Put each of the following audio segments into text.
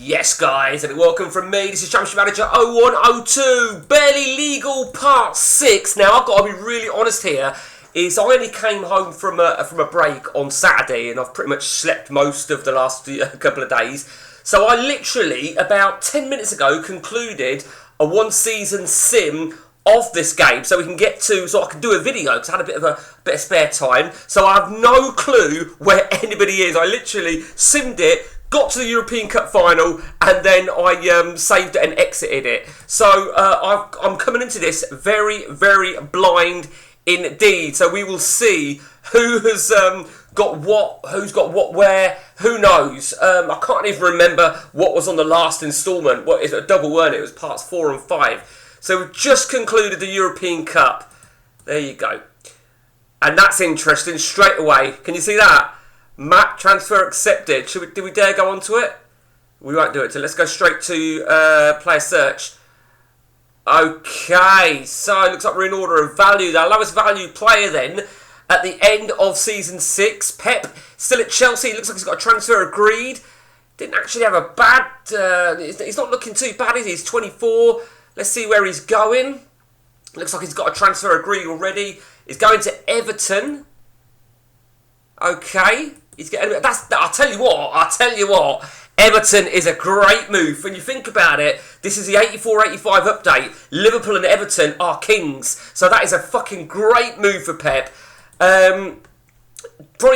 Yes, guys, and welcome from me. This is Championship Manager 0102, Barely Legal Part 6. Now, I've got to be really honest here, I only came home from a break on Saturday, and I've pretty much slept most of the last couple of days. So I literally, about 10 minutes ago, concluded a one-season sim of this game, so I can do a video, because I had a bit of spare time. So I have no clue where anybody is. I literally simmed it, got to the European Cup final, and then I saved it and exited it. So I'm coming into this very, very blind indeed. So we will see who has got what where. Who knows? I can't even remember what was on the last instalment. What is it? A double, weren't it? It was parts 4 and 5. So we've just concluded the European Cup. There you go. And that's interesting straight away. Can you see that? Map transfer accepted. Do we dare go on to it? We won't do it. So let's go straight to player search. Okay, so it looks like we're in order of value. The lowest value player then at the end of season 6. Pep still at Chelsea. Looks like he's got a transfer agreed. Didn't actually have a bad. He's not looking too bad, is he? He's 24. Let's see where he's going. Looks like he's got a transfer agreed already. He's going to Everton. Okay. He's getting. I'll tell you what. Everton is a great move. When you think about it, this is the 84-85 update. Liverpool and Everton are kings. So that is a fucking great move for Pep. Probably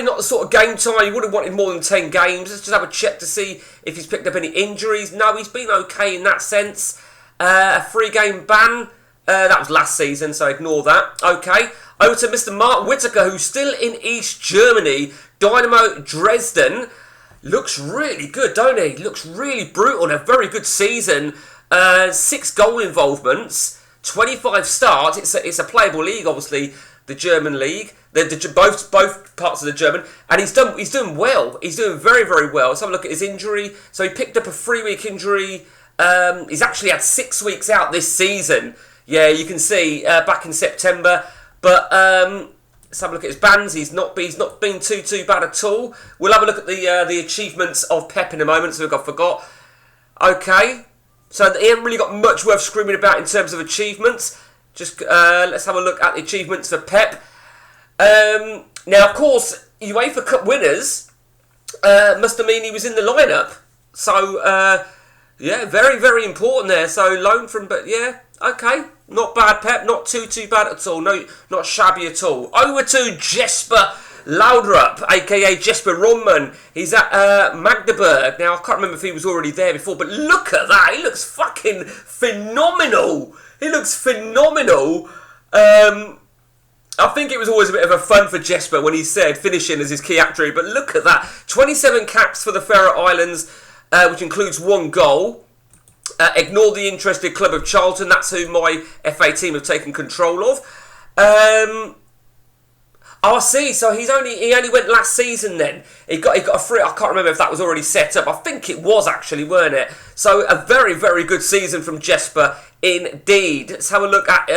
not the sort of game time. He would have wanted more than 10 games. Let's just have a check to see if he's picked up any injuries. No, he's been okay in that sense. A 3-game ban. That was last season, so ignore that. Okay. Over to Mr. Mark Whittaker, who's still in East Germany. Dynamo Dresden. Looks really good, don't he? Looks really brutal and a very good season. 6 goal involvements, 25 starts. It's a playable league, obviously, the German league. Both parts of the German, and he's doing well. He's doing very, very well. Let's have a look at his injury. So he picked up a 3-week injury. He's actually had 6 weeks out this season. Yeah, you can see back in September. But let's have a look at his bans. He's not been too bad at all. We'll have a look at the achievements of Pep in a moment, so I forgot. Okay, so he hasn't really got much worth screaming about in terms of achievements. Just let's have a look at the achievements for Pep. Now, of course, UEFA Cup winners must have mean he was in the lineup. So, yeah, very, very important there. So, loan from, but yeah, okay. Not bad, Pep. Not too bad at all. No, not shabby at all. Over to Jesper Laudrup, a.k.a. Jesper Ronman. He's at Magdeburg. Now, I can't remember if he was already there before, but look at that. He looks fucking phenomenal. I think it was always a bit of a fun for Jesper when he said finishing as his key attribute, but look at that. 27 caps for the Faroe Islands, which includes 1 goal. Ignore the interested club of Charlton. That's who my FA team have taken control of. I see. So he only went last season. Then he got a free. I can't remember if that was already set up. I think it was actually, weren't it? So a very, very good season from Jesper indeed. Let's have a look at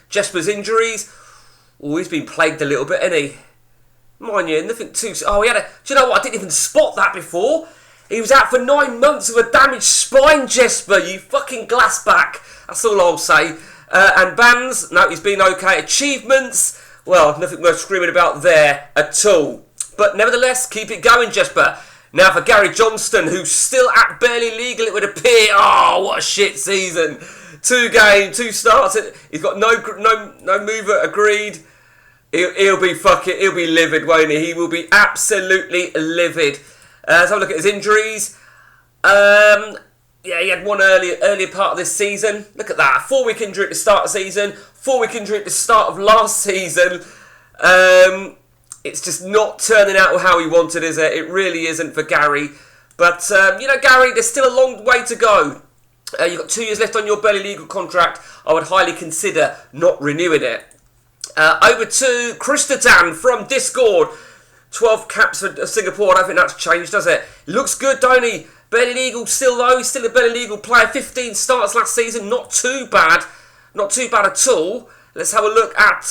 Jesper's injuries. Oh, he's been plagued a little bit, hasn't he? Mind you, nothing too. Oh, he had a. Do you know what? I didn't even spot that before. He was out for 9 months with a damaged spine, Jesper. You fucking glassback. That's all I'll say. And bans, no, he's been okay. Achievements, well, nothing worth screaming about there at all. But nevertheless, keep it going, Jesper. Now for Gary Johnston, who's still at barely legal, it would appear. Oh, what a shit season. 2 games, 2 starts. He's got no mover agreed. He'll be livid, won't he? He will be absolutely livid. Let's have a look at his injuries. Yeah, he had one earlier part of this season. Look at that. 4-week injury at the start of the season. 4-week injury at the start of last season. It's just not turning out how he wanted, is it? It really isn't for Gary. But, Gary, there's still a long way to go. You've got 2 years left on your barely legal contract. I would highly consider not renewing it. Over to Christatan from Discord. 12 caps for Singapore. I don't think that's changed, does it? Looks good, don't he? Barely legal still, though. He's still a barely legal player. 15 starts last season. Not too bad. Not too bad at all. Let's have a look at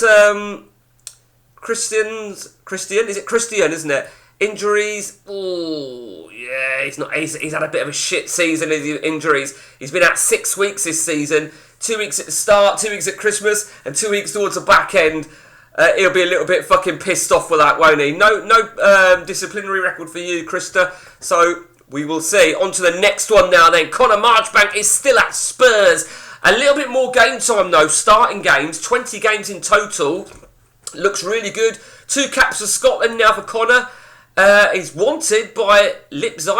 Christian. Is it Christian, isn't it? Injuries, oh yeah, he's had a bit of a shit season with injuries. He's been out 6 weeks this season, 2 weeks at the start, 2 weeks at Christmas, and 2 weeks towards the back end. He'll be a little bit fucking pissed off with that, won't he? No disciplinary record for you, Krista. So we will see. On to the next one now then. Conor Marchbank is still at Spurs. A little bit more game time though, starting games, 20 games in total. Looks really good. 2 caps for Scotland now for Conor. He's wanted by Leipzig,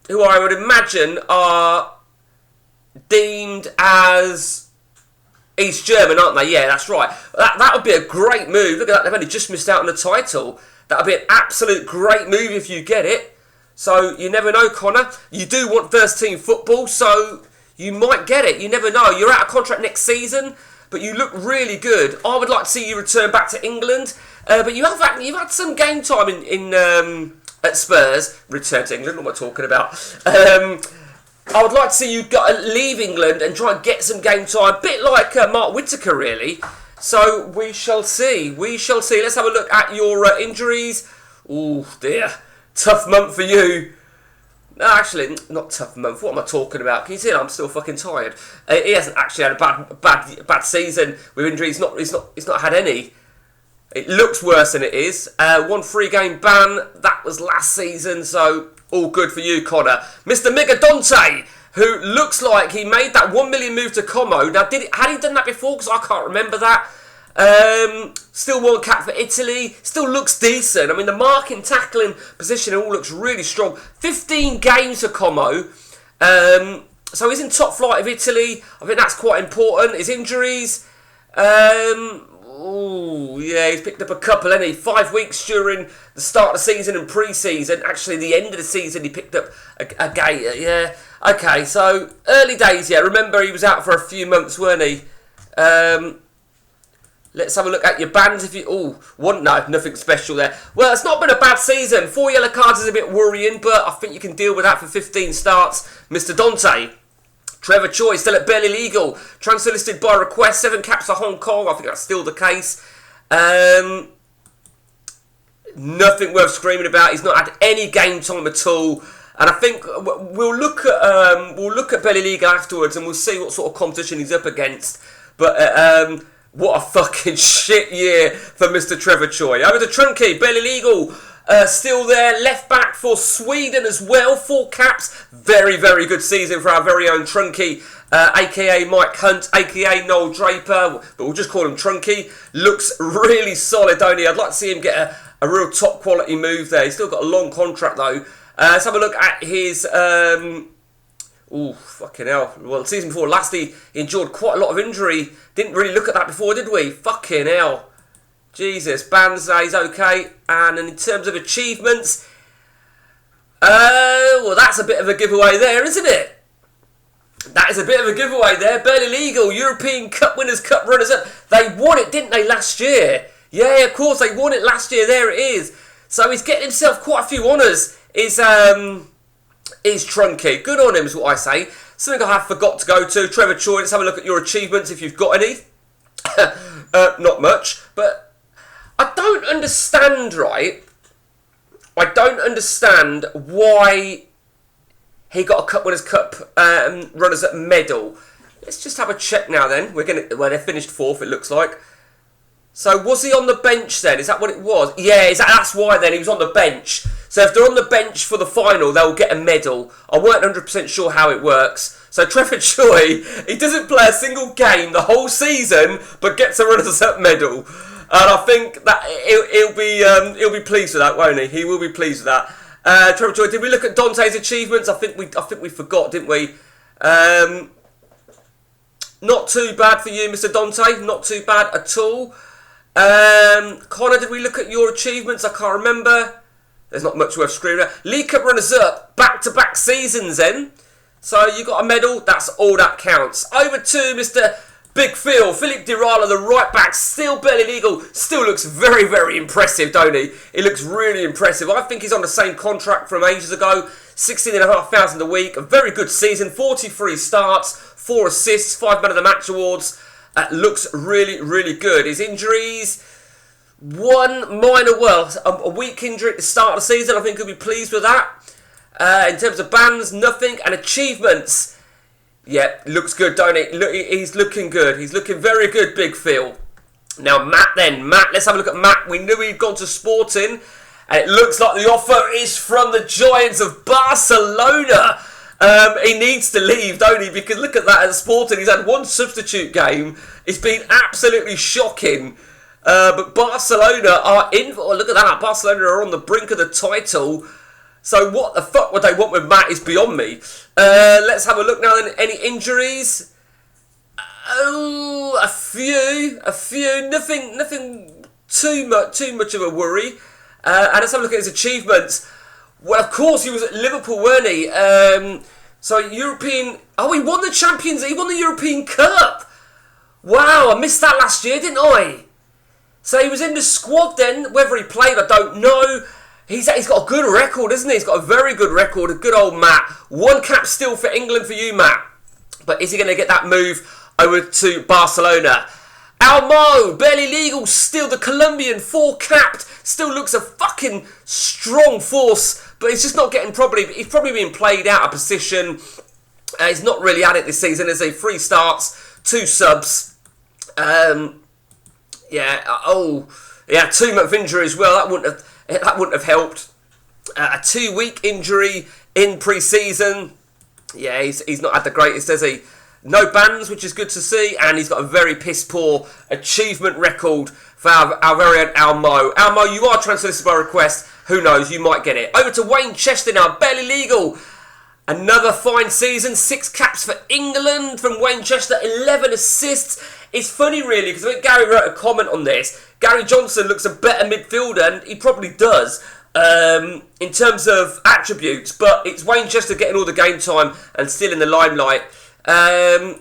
who I would imagine are deemed as East German, aren't they? Yeah, that's right. That would be a great move. Look at that, they've only just missed out on the title. That would be an absolute great move if you get it. So you never know, Conor. You do want first team football, so you might get it. You never know. You're out of contract next season, but you look really good. I would like to see you return back to England. But you've had some game time at Spurs. Return to England, what am I talking about? I would like to see you leave England and try and get some game time. A bit like Mark Whittaker, really. So we shall see. We shall see. Let's have a look at your injuries. Oh, dear. Tough month for you. No, actually, not tough month. What am I talking about? Can you see I'm still fucking tired? He hasn't actually had a bad season with injuries. He's not had any. It looks worse than it is. 1 3-game ban. That was last season, so all good for you, Conor. Mr. Migadonte, who looks like he made that 1 million move to Como. Now, had he done that before? Because I can't remember that. Still 1 cap for Italy. Still looks decent. I mean, the marking, tackling, position all looks really strong. 15 games for Como. So he's in top flight of Italy. I think that's quite important. His injuries. Oh, yeah, he's picked up a couple, hasn't he? 5 weeks during the start of the season and pre-season. Actually, the end of the season, he picked up a gator, yeah. Okay, so early days, yeah. Remember, he was out for a few months, weren't he? Let's have a look at your bans. If you no, nothing special there. Well, it's not been a bad season. 4 yellow cards is a bit worrying, but I think you can deal with that for 15 starts. Mr. Dante. Trevor Choi still at barely legal. Transfer listed by request. 7 caps for Hong Kong. I think that's still the case. Nothing worth screaming about. He's not had any game time at all. And I think we'll look at barely legal afterwards, and we'll see what sort of competition he's up against. But what a fucking shit year for Mr. Trevor Choi. Over to Trunky, barely legal. Still there, left back for Sweden as well, 4 caps. Very, very good season for our very own Trunky, aka Mike Hunt, aka Noel Draper, but we'll just call him Trunky. Looks really solid, don't he? I'd like to see him get a real top quality move there. He's still got a long contract though. Let's have a look at his... fucking hell. Well, season before last he endured quite a lot of injury. Didn't really look at that before, did we? Fucking hell. Jesus, Banzai's okay. And in terms of achievements, well, that's a bit of a giveaway there, isn't it? That is a bit of a giveaway there. Barely legal, European Cup winners, Cup runners-up. They won it, didn't they, last year? Yeah, of course, they won it last year. There it is. So he's getting himself quite a few honours. Is Trunky. Good on him is what I say. Something I have forgot to go to. Trevor Choi, let's have a look at your achievements if you've got any. Not much, but I don't understand, right? I don't understand why he got a Cup Winners' Cup runners-up medal. Let's just have a check now then. They finished 4th, it looks like. So was he on the bench then? Is that what it was? Yeah, that's why then he was on the bench. So if they're on the bench for the final, they'll get a medal. I weren't 100% sure how it works. So Trevor Choi, he doesn't play a single game the whole season, but gets a runners-up medal. And I think that he'll be pleased with that, won't he? He will be pleased with that. Trevor Choi, did we look at Dante's achievements? I think we forgot, didn't we? Not too bad for you, Mr. Dante. Not too bad at all. Conor, did we look at your achievements? I can't remember. There's not much worth screaming at. League Cup runners-up, back-to-back seasons then. So you got a medal, that's all that counts. Over to Mr. Big Phil, Philippe Dirala, the right back, still barely legal, still looks very, very impressive, don't he? He looks really impressive. I think he's on the same contract from ages ago, 16,500 a week, a very good season, 43 starts, 4 assists, 5 Man of the Match awards. Looks really, really good. His injuries, One minor, a weak injury at the start of the season. I think he'll be pleased with that. In terms of bans, nothing. And achievements, yeah, looks good, don't it? Look, he's looking good. He's looking very good, Big Phil. Now, Matt, let's have a look at Matt. We knew he'd gone to Sporting, and it looks like the offer is from the Giants of Barcelona. He needs to leave, don't he? Because look at that at Sporting. He's had one substitute game. It's been absolutely shocking. But Barcelona are in. Oh, look at that. Barcelona are on the brink of the title. So what the fuck would they want with Matt is beyond me. Let's have a look now then. Any injuries? Oh, a few. Nothing too much of a worry. And let's have a look at his achievements. Well, of course, he was at Liverpool, weren't he? So European. Oh, he won the Champions. He won the European Cup. Wow, I missed that last year, didn't I? So he was in the squad then. Whether he played, I don't know. He's got a good record, isn't he? He's got a very good record. A good old Matt. One cap still for England for you, Matt. But is he going to get that move over to Barcelona? Almo, barely legal, still the Colombian, 4 capped, still looks a fucking strong force, but he's just not getting he's probably being played out of position. He's not really at it this season, as a 3 starts, 2 subs. 2-month injury as well, that wouldn't have helped. A 2-week injury in pre-season. Yeah, he's not had the greatest, has he? No bans, which is good to see, and he's got a very piss-poor achievement record for our very own Almo. Almo, you are transferred by request. Who knows, you might get it. Over to Wayne Chester now, barely legal. Another fine season, 6 caps for England from Wayne Chester, 11 assists. It's funny, really, because I think Gary wrote a comment on this. Gary Johnson looks a better midfielder, and he probably does, in terms of attributes, but it's Wayne Chester getting all the game time and still in the limelight. And,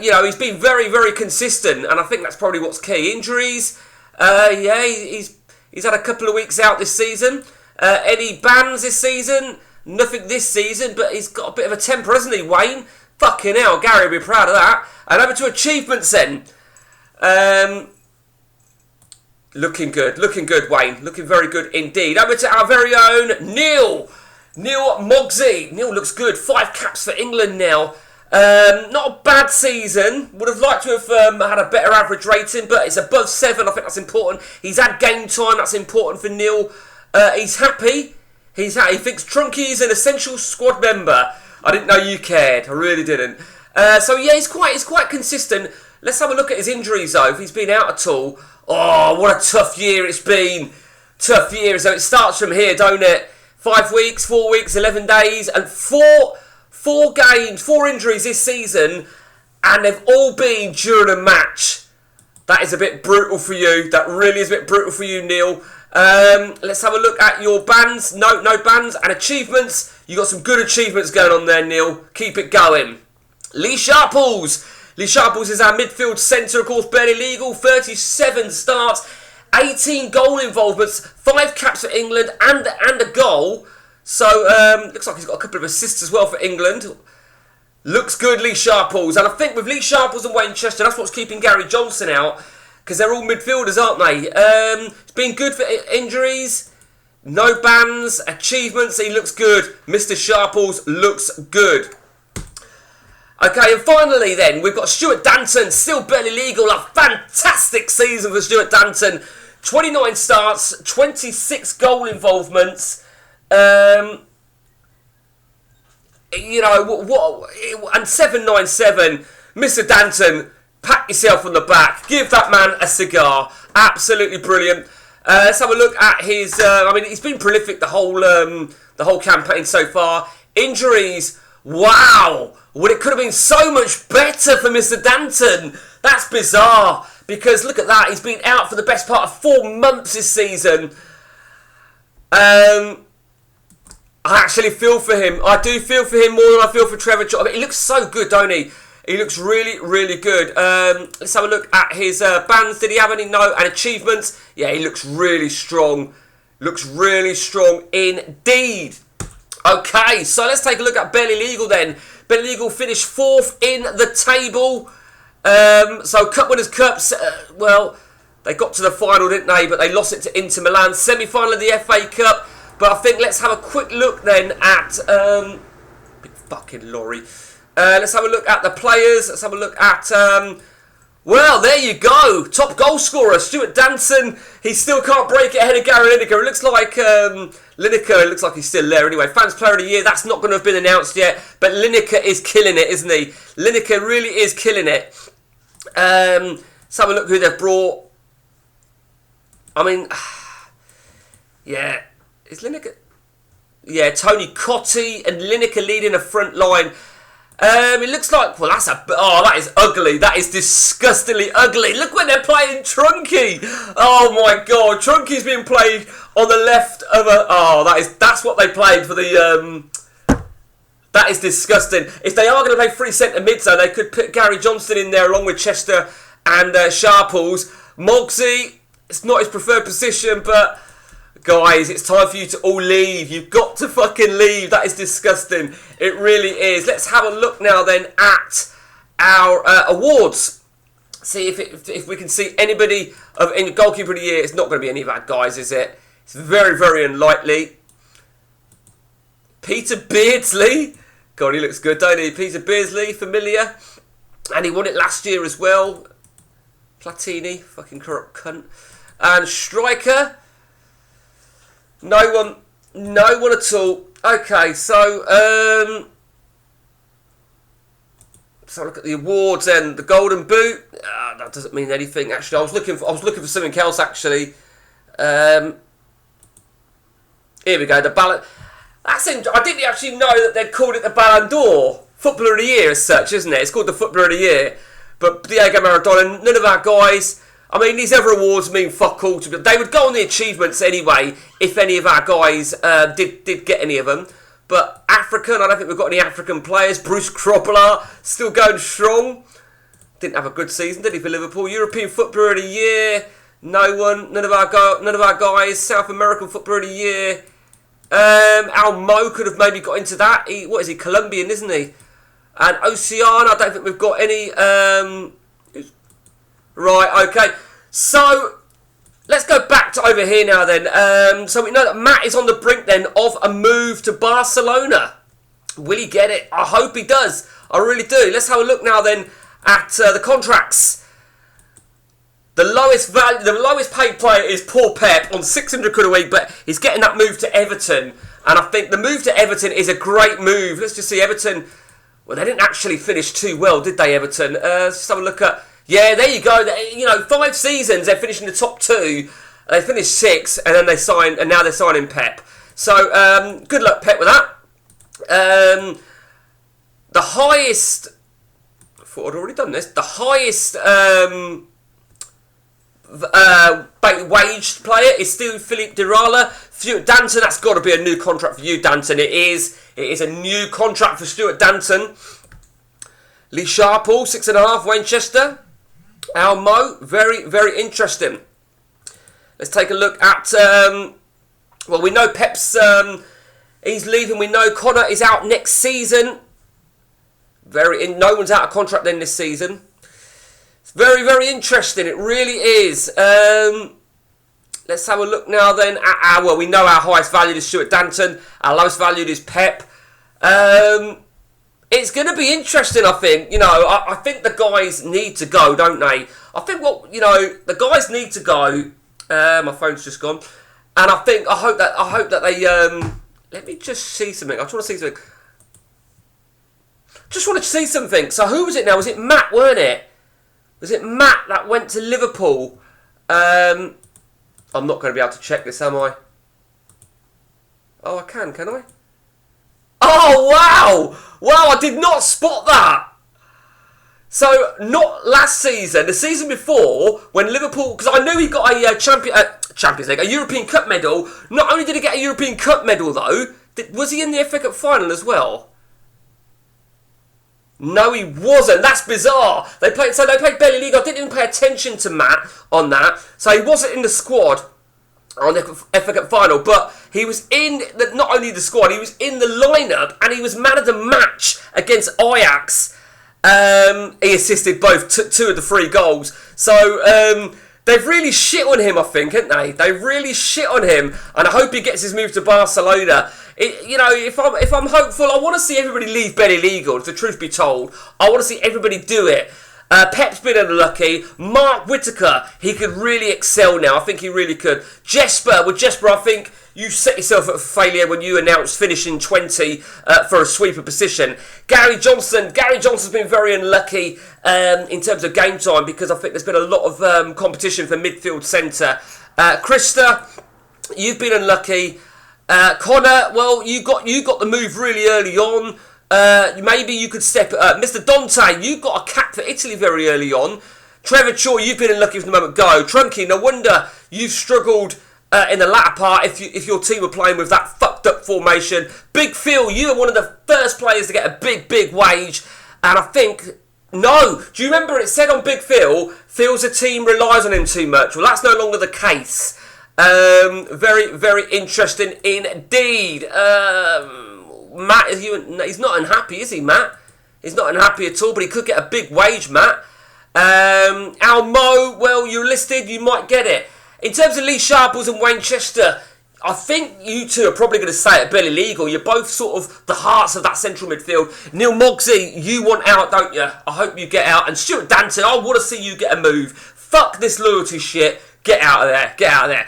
you know, he's been very, very consistent, and I think that's probably what's key. Injuries, he's had a couple of weeks out this season. Any bans this season? Nothing this season, but he's got a bit of a temper, hasn't he, Wayne? Fucking hell, Gary will be proud of that. And over to achievements then. Looking good, Wayne. Looking very good indeed. Over to our very own Neil Mogsy. Neil looks good. 5 caps for England now. Not a bad season. Would have liked to have had a better average rating, but it's above 7. I think that's important. He's had game time. That's important for Neil. He's happy. He thinks Trunky is an essential squad member. I didn't know you cared. I really didn't. So yeah, he's quite consistent. Let's have a look at his injuries though. If he's been out at all. Oh, what a tough year it's been. Tough year. So it starts from here, don't it? 5 weeks, 4 weeks, 11 days, and 4 games, 4 injuries this season, and they've all been during a match. That is a bit brutal for you. That really is a bit brutal for you, Neil. Let's have a look at your bans. No bans. And achievements. You got some good achievements going on there, Neil. Keep it going. Lee Sharples. Lee Sharples is our midfield centre, of course, barely legal. 37 starts, 18 goal involvements, 5 caps for England, and a goal. So, looks like he's got a couple of assists as well for England. Looks good, Lee Sharples. And I think with Lee Sharples and Wayne Chester, that's what's keeping Gary Johnson out, because they're all midfielders, aren't they? It's been good for injuries. No bans, achievements, he looks good. Mr. Sharples looks good. Okay, and finally then, we've got Stuart Danton, still barely legal. A fantastic season for Stuart Danton. 29 starts, 26 goal involvements. You know, and 797. Mr. Danton, pat yourself on the back. Give that man a cigar. Absolutely brilliant. Let's have a look at his... I mean, he's been prolific the whole campaign so far. Injuries, wow. Well, it could have been so much better for Mr. Danton. That's bizarre. Because look at that. He's been out for the best part of 4 months this season. I actually feel for him. I do feel for him more than I feel for Trevor. I mean, he looks so good, don't he? He looks really, really good. Let's have a look at his bans. Did he have any? No. And achievements? Yeah, he looks really strong. Looks really strong indeed. Okay, so let's take a look at Barely Legal then. Barely Legal finished 4th in the table. So Cup Winners' Cups, well, They got to the final, didn't they? But they lost it to Inter Milan. Semi-final of the FA Cup. But I think let's have a quick look then at... big fucking lorry. Let's have a look at the players. Let's have a look at... well, there you go. Top goal scorer, Stuart Danson. He still can't break it ahead of Gary Lineker. It looks like Lineker, it looks like he's still there anyway. Fans Player of the Year, that's not going to have been announced yet. But Lineker is killing it, isn't he? Lineker really is killing it. Let's have a look who they've brought. I mean, yeah. Is Lineker... Yeah, Tony Cottee and Lineker leading a front line. It looks like... Well, that's a... Oh, that is ugly. That is disgustingly ugly. Look when they're playing Trunky. Oh, my God. Trunky's being played on the left of a... Oh, that's what they played for the... That is disgusting. If they are going to play three centre mids, though, they could put Gary Johnston in there along with Chester and Sharples. Mogsy, it's not his preferred position, but... Guys, it's time for you to all leave. You've got to fucking leave. That is disgusting. It really is. Let's have a look now then at our awards. See if we can see anybody of any goalkeeper of the year. It's not going to be any of our guys, is it? It's very, very unlikely. Peter Beardsley. God, he looks good, don't he? Peter Beardsley, familiar. And he won it last year as well. Platini, fucking corrupt cunt. And striker... No one at all. Okay, so look at the awards then. The Golden Boot. That doesn't mean anything. Actually, I was looking for something else. Actually, here we go. The Ballon. I didn't actually know that they'd called it the Ballon d'Or, Footballer of the Year as such, isn't it? It's called the Footballer of the Year. But Diego Maradona, none of our guys. I mean, these other awards mean fuck all to me. They would go on the achievements anyway if any of our guys did get any of them. But African, I don't think we've got any African players. Bruce Cropler, still going strong. Didn't have a good season, did he, for Liverpool? European Footballer of the Year, no one. None of our guys. South American Footballer of the Year. Al Mo could have maybe got into that. What is he? Colombian, isn't he? And Oceana, I don't think we've got any... Right, okay. So, let's go back to over here now then. So we know that Matt is on the brink then of a move to Barcelona. Will he get it? I hope he does. I really do. Let's have a look now then at the contracts. The lowest paid player is poor Pep on 600 quid a week, but he's getting that move to Everton. And I think the move to Everton is a great move. Let's just see Everton. Well, they didn't actually finish too well, did they, Everton? Let's just have a look at... Yeah, there you go. 5 seasons they're finishing the top 2. They finished 6, and then now they're signing Pep. So good luck, Pep, with that. The highest. I thought I'd already done this. The highest waged player is still Philippe Dirala. Stuart Danton, that's got to be a new contract for you, Danton. It is. It is a new contract for Stuart Danton. Lee Sharple, 6.5. Wayne Chester. Al Mo, very, very interesting. Let's take a look at... well, we know Pep's... he's leaving. We know Connor is out next season. No one's out of contract then this season. It's very, very interesting. It really is. Let's have a look now then at well, we know our highest valued is Stuart Danton. Our lowest valued is Pep. It's going to be interesting, I think. I think the guys need to go, don't they? I think the guys need to go. My phone's just gone, and I hope that they. Let me just see something. I just want to see something. Just want to see something. So who was it now? Was it Matt? Weren't it? Was it Matt that went to Liverpool? I'm not going to be able to check this, am I? Oh, I can I? Oh, wow! Wow, I did not spot that! So, not last season, the season before, when Liverpool... Because I knew he got a Champions League, a European Cup medal. Not only did he get a European Cup medal, though, was he in the FA Cup final as well? No, he wasn't. That's bizarre. They played Belly League. I didn't even pay attention to Matt on that. So he wasn't in the squad on the FA Cup final, but he was in not only the squad, he was in the lineup, and he was man of the match against Ajax. He assisted both 2 of the 3 goals. So They've really shit on him, I think, haven't they? They really shit on him, and I hope he gets his move to Barcelona. If I'm hopeful, I want to see everybody leave Belly Legal. If the truth be told, I want to see everybody do it. Pep's been unlucky. Mark Whittaker, he could really excel now. I think he really could. Jesper, I think you set yourself up for failure when you announced finishing 20 for a sweeper position. Gary Johnson's been very unlucky in terms of game time because I think there's been a lot of competition for midfield centre. Krista, you've been unlucky. Connor, well, you got the move really early on. Maybe you could step it up. Mr. Dante, you got a cap for Italy very early on. Trevor Shaw, you've been unlucky from the moment go. Trunky, no wonder you've struggled in the latter part if your team were playing with that fucked up formation. Big Phil, you were one of the first players to get a big wage. And I think, no, do you remember it said on Big Phil, feels a team relies on him too much? Well, that's no longer the case. Very interesting indeed. Matt, he's not unhappy, is he, Matt? He's not unhappy at all, but he could get a big wage, Matt. Almo, well, you're listed, you might get it. In terms of Lee Sharples and Wayne Chester, I think you two are probably going to say it Belly Legal. You're both sort of the hearts of that central midfield. Neil Mogsy, you want out, don't you? I hope you get out. And Stuart Danton, I want to see you get a move. Fuck this loyalty shit. Get out of there. Get out of there.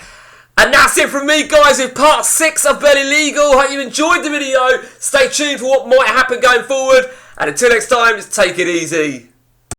And that's it from me, guys, with part 6 of Belly Legal. Hope you enjoyed the video. Stay tuned for what might happen going forward. And until next time, just take it easy.